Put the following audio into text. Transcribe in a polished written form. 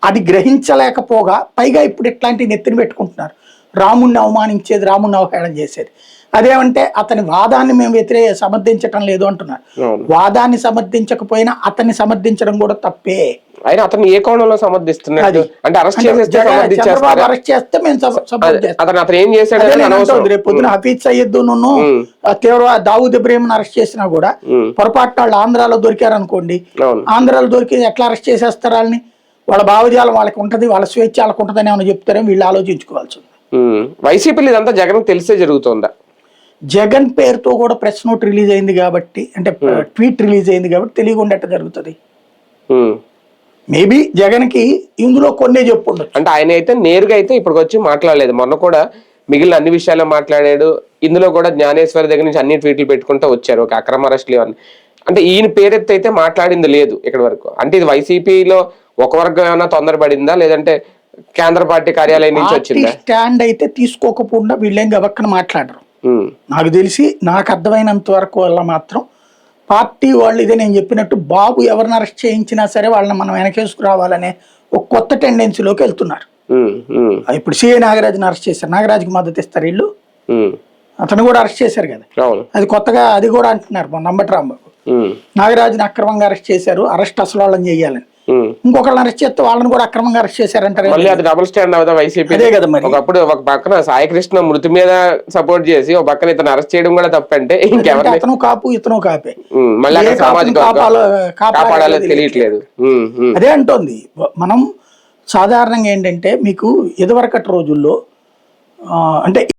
అది గ్రహించలేకపోగా పైగా ఇప్పుడు ఇట్లాంటి నెత్తిని పెట్టుకుంటున్నారు. రాముణ్ణి అవమానించేది, రాముణ్ణి అవహేళన చేసేది. అదేమంటే అతని వాదాన్ని మేము సమర్థించటం లేదు అంటున్నారు. వాదాన్ని సమర్థించకపోయినా అతన్ని సమర్థించడం కూడా తప్పే. ఆయన అతను ఏ కోణంలో సమర్థిస్తున్నారు అంటే అరెస్ట్ చేస్తే మేము సపోర్ట్ చేస్తాం. అతను ఏం చేశాడు? రేపు పొద్దున హఫీజ్ సయ్యద్ తీవ్ర దావూద్ ఇబ్రహీం అరెస్ట్ చేసినా కూడా పొరపాటు వాళ్ళు ఆంధ్రాలో దొరికారు అనుకోండి, ఆంధ్రాలో దొరికి ఎట్లా అరెస్ట్ చేసేస్తారు వాళ్ళని? వాళ్ళ భావజాలం వాళ్ళకి ఉంటది, వాళ్ళ స్వేచ్ఛ వాళ్ళకి ఉంటదని ఏమైనా చెప్తారేమో వీళ్ళు ఆలోచించుకోవాల్సింది. వైసీపీలో ఇదంతా జగన్ తెలిసే జరుగుతుందా? జగన్ పేరుతో కూడా ప్రెస్ నోట్ రిలీజ్ అయింది కాబట్టి, అంటే ట్వీట్ రిలీజ్ అయింది కాబట్టి తెలియకుండా ఎట్లా జరుగుతుంది? మేబీ జగన్ కి ఇందులో కొన్నే చెప్పుండొచ్చు. అంటే ఆయన అయితే నేరుగా అయితే ఇప్పుడు వచ్చి మాట్లాడలేదు. మొన్న కూడా మిగిలిన అన్ని విషయాల్లో మాట్లాడాడు. ఇందులో కూడా జ్ఞానేశ్వరి దగ్గర నుంచి అన్ని ట్వీట్లు పెట్టుకుంటూ వచ్చారు. ఒక అక్రమ అరెస్టులు అని. అంటే ఈయన పేరెత్తి అయితే మాట్లాడింది లేదు ఇక్కడి వరకు. అంటే ఇది వైసీపీలో ఒక వర్గం ఏమైనా తొందరపడిందా, లేదంటే కేంద్ర పార్టీ కార్యాలయం నుంచి వచ్చిందా? స్టాండ్ అయితే తీసుకోకపోకుండా వీళ్ళేం గబక్కన మాట్లాడరు. నాకు తెలిసి, నాకు అర్థమైనంత వరకు వల్ల మాత్రం పార్టీ వాళ్ళు ఇదే నేను చెప్పినట్టు బాబు ఎవరిని అరెస్ట్ చేయించినా సరే వాళ్ళని మనం వెనకేసుకురావాలనే ఒక కొత్త టెండెన్సీలోకి వెళ్తున్నారు. ఇప్పుడు సిఐ నాగరాజుని అరెస్ట్ చేశారు, నాగరాజుకి మద్దతు ఇస్తారు వీళ్ళు. అతను కూడా అరెస్ట్ చేశారు కదా, అది కొత్తగా అది కూడా అంటున్నారు. మొన్న అంబటి రాంబాబు నాగరాజుని అక్రమంగా అరెస్ట్ చేశారు, అరెస్ట్ అసలు వాళ్ళని చేయాలని. ఇంకొకళ్ళని అరెస్ట్ చేస్తే వాళ్ళని కూడా అక్రమంగా అరెస్ట్ చేశారంటారు. మళ్ళీ అది డబుల్ స్టాండ్ అవుతా వైసీపీ. అదే కదా మరి. ఒకప్పుడు ఒక పక్కన సాయికృష్ణ మృతి మీద సపోర్ట్ చేసి ఒక పక్కన ఇతను అరెస్ట్ చేయడం కూడా తప్పంటే ఇంకెవరు? అతను కాపు ఇతను కాపే, మళ్ళీ సామాజిక కాపాడాలో తెలియట్లేదు. అదే అంటోంది. మనం సాధారణంగా ఏంటంటే మీకు ఇదివరకటి రోజుల్లో అంటే